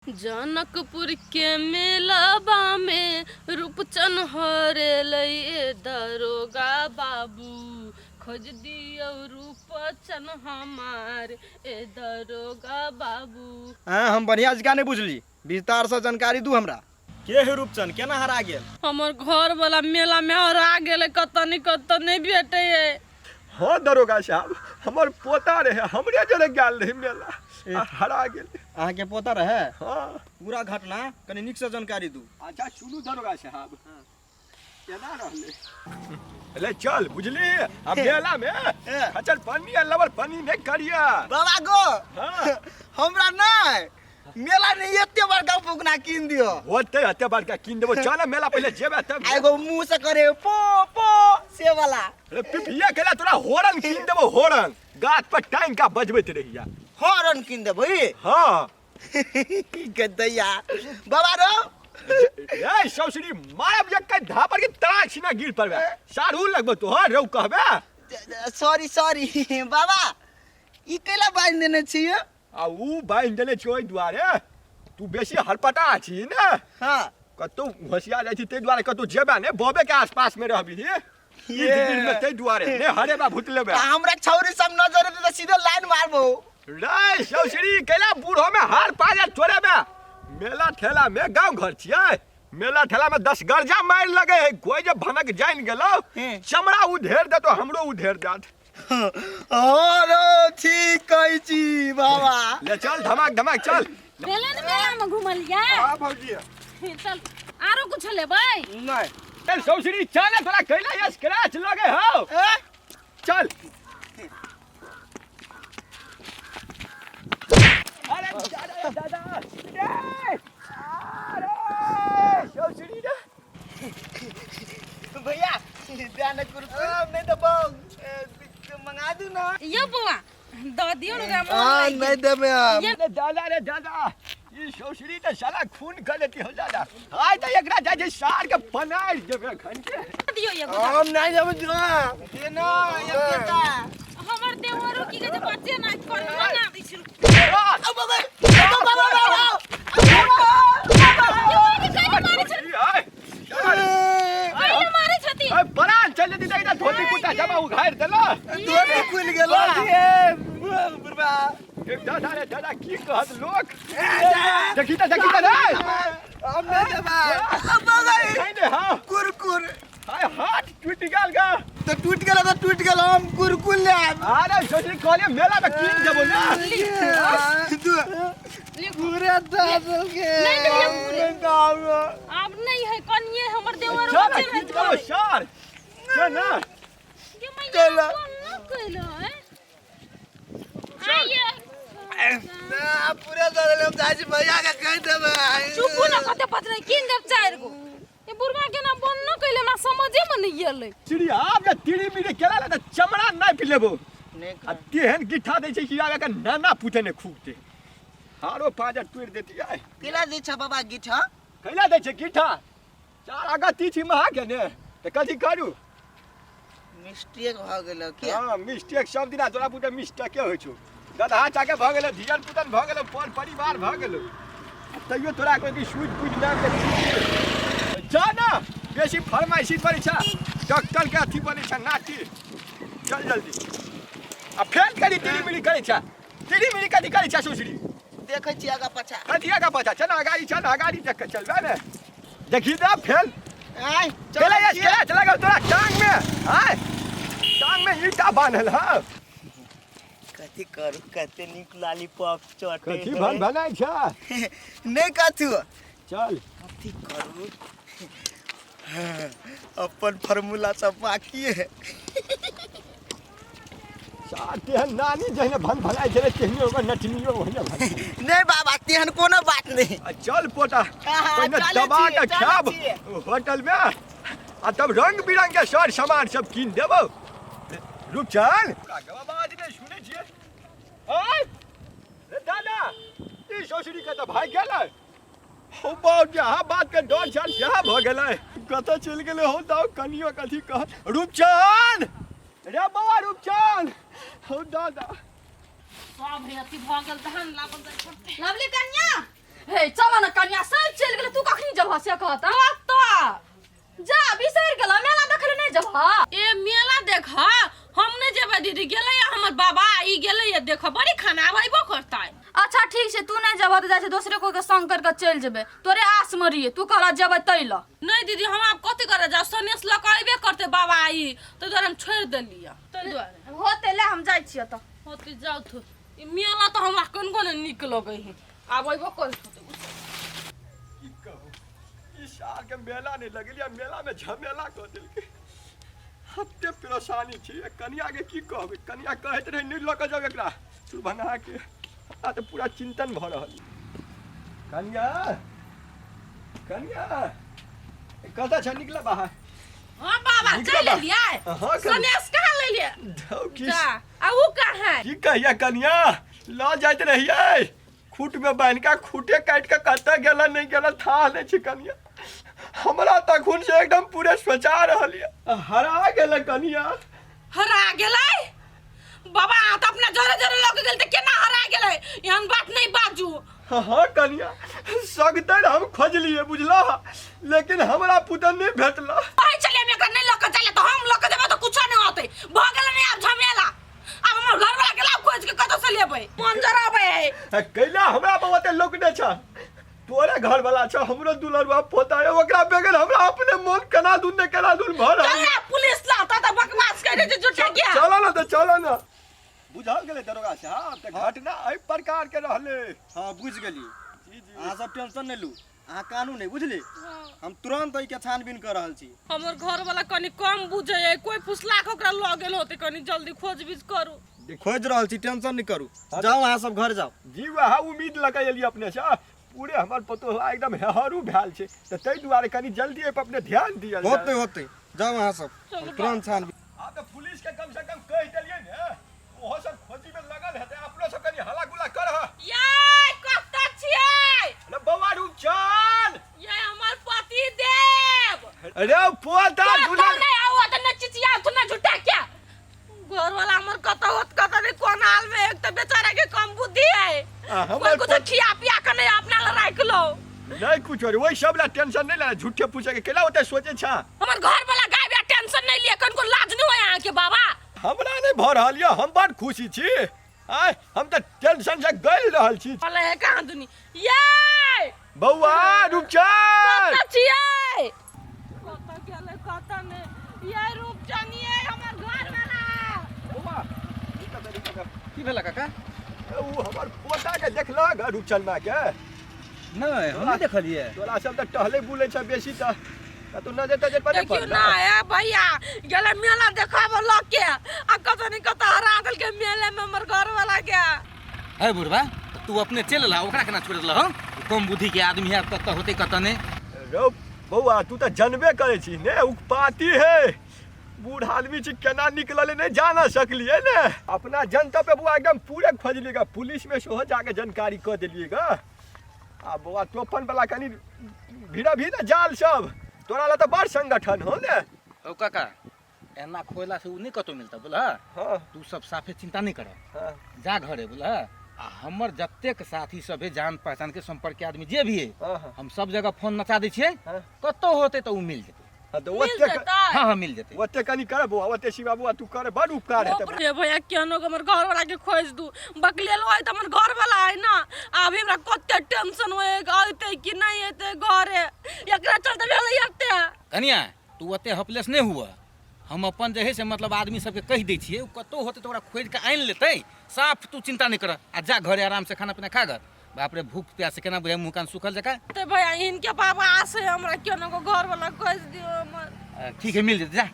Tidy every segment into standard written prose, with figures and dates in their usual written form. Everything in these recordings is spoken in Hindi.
जनकपुर के मेलाबा में रूपचन हरे दरोगा बाबू खोज दियो रूपचन हमार ए दरोगा बाबू। हम बढ़िया जगह नहीं बुझली, विस्तार से जानकारी दू हमरा। के है रूपचन, केना हरा गेल? हमर घर वाला मेला में हरा गेल, कतनी नहीं भेटे। हाँ दरोगा साहब, हमर पोता रहे, हमरे जरे गेल रहे मेला, हरा गेल। अहाँ के पोता रहे? हाँ। पूरा घटना कनी नीक से जानकारी दू। अच्छा सुनू दरोगा साहब, केना रहले? ले चल बुझली, अब मेला में खचर पानी आ लवर पानी नहीं करिया बाबा गो। हाँ। हमरा नहीं मेला नहीं एते बड़का फुकना कीन दियो। होते हते बड़का कीन देबो, चल मेला पहले जेबे तब। एगो मुंह से करे पो पो से वाला। अरे पिपिया केला तोरा होरन कीन देबो, होरन गाछ पर टांग का बजबैत रहिया। हॉर्न कीन देबो ई? हां गदैया बाबा रो। ए सौसरी मारब एक के धापर के तराक सीना गिर पड़बे, सारू लगबो तो हर रौ कहबे। सॉरी बाबा, ई केला बांध देने छिए? आ ऊ बांध देले छोय दुआरे, तू बेसी हरपटा छी ना। हां कतो होशियार जाइ छी ते दुआरे कतो जेबे ने, बबे के आसपास में रहबी ये दिन में ते दुआरे ने हरेबा भूत लेबे। हमरा छौरी सब नजर दे तो सीधे लाइन मारबो। रे सौसरी केला बूढ़ो में हार पाजा छोड़े में, मेला ठेला में गांव घर छियै, मेला ठेला में 10 गर्जा मार लगे है, कोई जे भनक जान गेलो चमड़ा उधेर दे तो हमरो उधेर जात। अरे ठीक कहै छी बाबा। ले चल धमाक धमाक चल। मेला में घुमलिया। हां भौजी चल आरो कुछ लेबै? नहीं चल सौसरी चल, थोड़ा कैला ये स्क्रैच लगे हो। चल अरे दादा अरे सौसरी रे भैया ध्यान कुरकुर नहीं दबो, मंगा दू ना। ये बुआ द दियो ना। हां नहीं देबे हम। ये दादा रे दादा, ये सौसरी तो साला खून कर लेती हो दादा। आज तो एकरा जाजे सार के बनाई देबे खंजे दियो ये हम नहीं देबे जो देना ये बेटा। हमर देवरो की के बच्चे ना कर ना दै छी। अब बाबा मारे छथि। बरान चल दी दैदा धोती कुटा जमा उघार देला, धोती खुल गेल ये बुरबा। एक दादा रे दादा की कहत लोग देखी त रे हम नहीं देबे। अब बाबा नहीं दे। हां कुरकुर हाय हाथ टूट गेल गा तो टूट गेल हम कुरकुर ले। अरे सोची कहले मेला में कीन देबो ना। पूरे दादल के नहीं दियो पूरे। गाँव अब नहीं है कनिए हमर देवरो चल बच्चे कीन देबो सर चल ना। ये मैया न कहलो है। आइए ना पूरे दादल हम दाजी भैया के कह देबे। चुप ना कते पत्र कीन देब 4 गो। ये बुरबा के ना बन न कहले ना समझे में नहीं गेलै। चिड़िया आप जे तिड़ी मिड़ी केला ले त चमड़ा नहीं पिलेबो, आ तेहन गिठा दै छै कि आगे के नाना पूछे ने खूबते हारो पाजा टूट देती है। केला दै छ बाबा गिठा? कैला दै छै गिठा? चार आगा तीछी महा के ने त कथि करू? मिस्टेक भ गेल के? हां मिस्टेक सब दिना तोरा पुटे मिस्टेक के होइ छौ। गधा चाके भ गेल, धियन पुतन भ गेल, पर परिवार भ गेल, तइयो तोरा कोइ की सूझ बुझ नाम के जा ना। बेसी फरमाइशी परीक्षा डॉक्टर के अथी परीक्षा नाटी चल जल्दी। आ फेल करी तिड़ी मिड़ी करै छ, तिड़ी मिड़ी कथि करै छ सुसरी? देखै छी आगा पाछा। कथि आगा पाछा चल, आगाड़ी चल, आगाड़ी तक के चलबे ने। देखी दा फेल आय चला ये चला गो तोरा टांग में। आय टांग में ईटा बांधल ह। कथि करू, कते नीक लॉलीपॉप चटे। कथि भन बनाई छ? नहीं कथु चल कथि करू, अपन फार्मूला सब बाकी है। साथे नानी जहने भन भनाई छले तेहने ओकर नटनियो होने भन। नहीं बाबा तेहन कोनो बात नहीं। चल पोता पहले चले दबा छिए, के चले खाब छिए। होटल में, आ तब रंग बिरंग के सर सामान सब कीन देबो। रुक चल बाबाजी ने सुने छिए। ओए रे दादा ई ससुरी के त भाई गेलै। हो बात के डर छल क्या भ गेलै। कथा चल गेले हो दाओ कनिया कथी कह रूपचंद रे बाबा रूपचंद हो दादा सब हेती भ गेल धान लागल जाय छते लवली कन्या हे चल न कन्या सब चल गेले तू कखनी जब से कहता तो जा बिसर गेला मेला देखले नहीं जब ए मेला देख हम ने जेबे दीदी गेले हमर बाबा ई गेले देख बड़ी खाना आबो करता है। अच्छा ठीक से तू नहीं जब तो जाय दूसरे को के संग करके चल जेबे तोरे आस मरिए तू कहला जेबे तैल नहीं दीदी हम आप कथि करे जा सनेस लकाइबे करते बाबा आई तो द्वारा हम छोड़ देलिया तै द्वारा होते ले हम जाय छिय त होती जाऊ थो ई मेला तो हमरा कोन कोन निक लगे है आबो कर की कहो ई साल के मेला नहीं लगलिया मेला में झमेला कर देलके हत्ते परेशानी छी कनिया के की कहबे कनिया कहत रहे नहीं लक जाओ एकरा तू बना के आ तो पूरा चिंतन भ रहल कनिया कनिया कथा छ निकला बाहर हां बाबा चल लिया हां सनेस कहां ले लिया जा आ वो कहां है की कहिया कनिया ल जाइत रहिए खूट में बांध के खूटे काट के कत्ता गेला नहीं गेला था नहीं छी कनिया हमरा तखुन से एकदम पूरे सोचा रहलिए हरा गेल कनिया हरा गेलै बाबा त अपना जोरे जोरे लग गेल त केना हरा गेलै एहन बात नहीं बाजू हाँ कनिया सगतर हम खोजलिए बुझला लेकिन हमरा पुतन नहीं भेटला भाई चले में कर नहीं लक चले तो हम लक देबे तो कुछ नहीं होते भ गेल नहीं अब झमेला अब हमर घर वाला गेला खोज के कत से लेबै मन जराबे कैला हमरा बहुते लोक ने छ तोरे घर वाला छ हमरो दुलरवा पोता है ओकरा बेगर हमरा अपने मन कना दून भर चल पुलिस ला त बकवास करे जे झूठा गया चलो ना बुझल गेले दरोगा साहब त घटना एहि प्रकार के रहले हाँ बुझ गेली अहाँ सब टेंशन नहीं लू अहाँ कानून नहीं बुझली हम तुरंत के छानबीन कर रहल छी हमर घर वाला कनी कम बुझे है कोई फुसला के ओकरा ल गेल होते कनी जल्दी खोजबीज करू खोज रहल छी टेंशन नहीं करू जाओ अहाँ सब घर जाओ जी वह उम्मीद लगाइली अपने से पूरे हमर पतो एकदम हेहरू भेल छे त तै दुआरे कनी जल्दी ए पर अपने ध्यान दिया होते जाओ अहाँ सब तुरंत छानबीन आप तो पुलिस के कम से कम कह देलिए ने ओहो सब खोजी में लगल हेते अपनो सब कनी हल्ला गुला कर ये कत्ता छियै अरे बौआ रूपचंद ये हमर पति देव अरे पोता दुला नहीं आओ त न चिचिया तू न झूठा क्या घर वाला हमर कत नहीं कोन हाल में एक तो बेचारा के कम बुद्धि है कोई कुछ खिया पिया के नहीं अपना ल राख लो नहीं कुछ और वही सब ला टेंशन नहीं लेना झूठे पूछे के केला होते सोचे छा हमर घर वाला गाय टेंशन नहीं लिए कन को लाज नहीं होय यहां के बाबा हमरा नहीं भ रहल या हम बड़ खुशी छी आय हम त टेंशन से गइल रहल छी अले कहां दुनी ये बौआ रूपचंद कत छियै कत गेले कत ने ये रूपचंद ये हमर घर वाला बौआ की भेला काका ऊ हमर पोता के देखला ग रूपचंद मा के नहीं हम नहीं देखलिए तोरा सब त टहले बुले छ बेसी त तो नजर तजर पर देखियो ना है भैया गेले मेला देखाब लग के आ कत नहीं कत हरा दल के मेले में हमर घर वाला के है बुढ़वा तू अपने चल ला ओकरा केना छोड़ देला हम कम बुद्धि के आदमी है कत होते कत ने रो बौआ तू त जानबे करे छी ने उपाती है बूढ़ आदमी छी केना निकलले नहीं जाना सकलिए ने अपना जनता पे बुआ एकदम पूरे खोज लेगा पुलिस में सोह जाके जानकारी कर देलिएगा आ बौआ तोफन वाला कनी भीड़ा भी ना जाल सब तोरा ला त बड़ संगठन हो ने ओ काका एना खोला से उ नहीं कतो मिलता बोला हां तू सब साफे चिंता नहीं कर हां जा घरे बोला आ हमर जत्तेक साथी सब है जान पहचान के संपर्क के आदमी जे भी है हां हम सब जगह फोन नचा दै छिए हां कतो होते तो उ मिल जेते तो मिल ओते जता हां मिल जेते ओते कनी कर बौआ ओते शिवा बौआ तू करे बड़ उपकार है त रे भैया केनो के हमर घर वाला के खोज दू बकलेलो है त हमर घर वाला है ना अभी हमरा कते टेंशन होए आते कि नहीं आते घरे एकरा चलते भेलै आते कनिया तू ओते हपलेस नहीं हुआ हम अपन जे है से मतलब आदमी सबके कह दै छिए कतो होते तो ओकरा खोज के आइन लेतै साफ तू चिंता नहीं कर आ जा घरे आराम से खाना पीना खा ग बाप रे भूख प्यास से केना बुझे मुंह कान सुखल जका ते भैया इनके पापा आसे हमरा केनो को घर वाला खोज दियो हमर ठीक है मिल जेते जा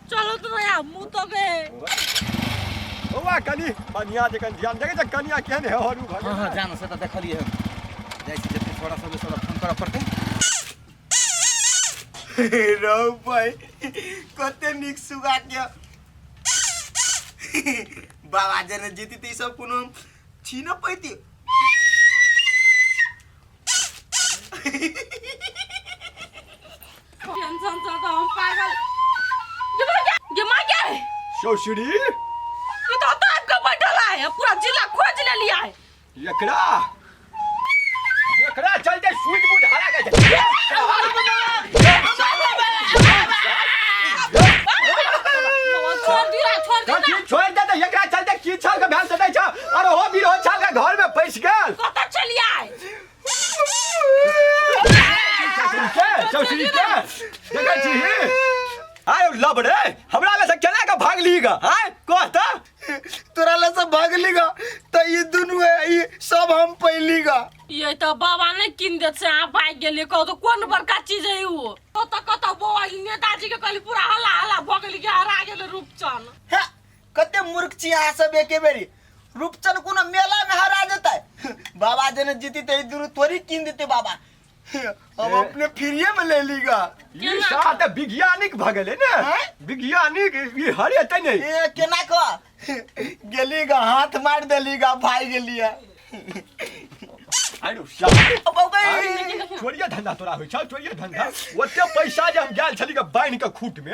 चलो तो या मुंह तो गए बौआ कनी कनिया जे कन ध्यान देखे कनिया केहन है हरू हां हां जान से त देखलिए हम जाय छी जते थोड़ा सब फोन कर पड़ते रौ भाई कते निक सुगा के बाबा जने जीती ती सब कोनो छीन पैती टेंशन से तो हम पागल। ये मां क्या है? ससुरी ये तो आपका बैठल है, पूरा जिला खोज ले लिया है। एकरा चलते सूझ बूझ हरा गए छोड़ दे तो एकरा चलते की छल के भैंस दे छ अरे हो भी रोज छल के घर में पैस गेल कत चलिया है? ससुरी के देखै छी आय लबड़े हमरा ले से केना के भाग लीगा हां कहता तोरा ले से भाग लीगा तो ये दुनु है ये सब हम पैलीगा। ये तो बाबा ने किन दे से आप भाग गेली कहो तो कौन बड़का चीज है वो? कत बाबा इ नेताजी के कहली पूरा हल्ला हल्ला भ गेली के हरा गेल रूपचन। है कते मूर्ख छी अहाँ सब एके बेरी। रूपचन कोनो मेला में हरा जेतै बाबा जने जीती त ई दुनु तोरी किन देते बाबा। हम अपने फ्रीए में ले लीगा। ई साथ वैज्ञानिक भगले ने वैज्ञानिक ई हरेतै नहीं ए केना को गेलीगा हाथ मार देलीगा भाई गेलिया। आरो शाह चोरिया धंधा तोरा होय छ चोरिया धंधा ओते पैसा जे हम गेल छली के बाइन के खूट में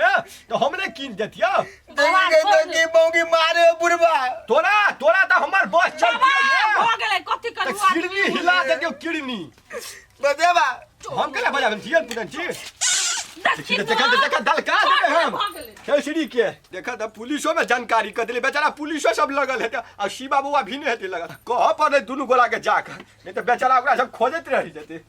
तो हमरे किन देतिया देंगे तो की बौगी मारे बुढ़वा। तोरा त हमर बस चल हो गेलै कथि करू? किडनी हिला देतियो किडनी बजेबा हम केला बजाबन जियल पुदन छी देखा दल का देबे हम केसरी के देखा त पुलिसो में जानकारी क देले बेचारा पुलिसो सब लगल हेते आ शिवा बुआ भी ने हेते लगल कह पर दुनु गोला के जाकर नहीं तो बेचारा ओकरा सब खोजत रह जेते।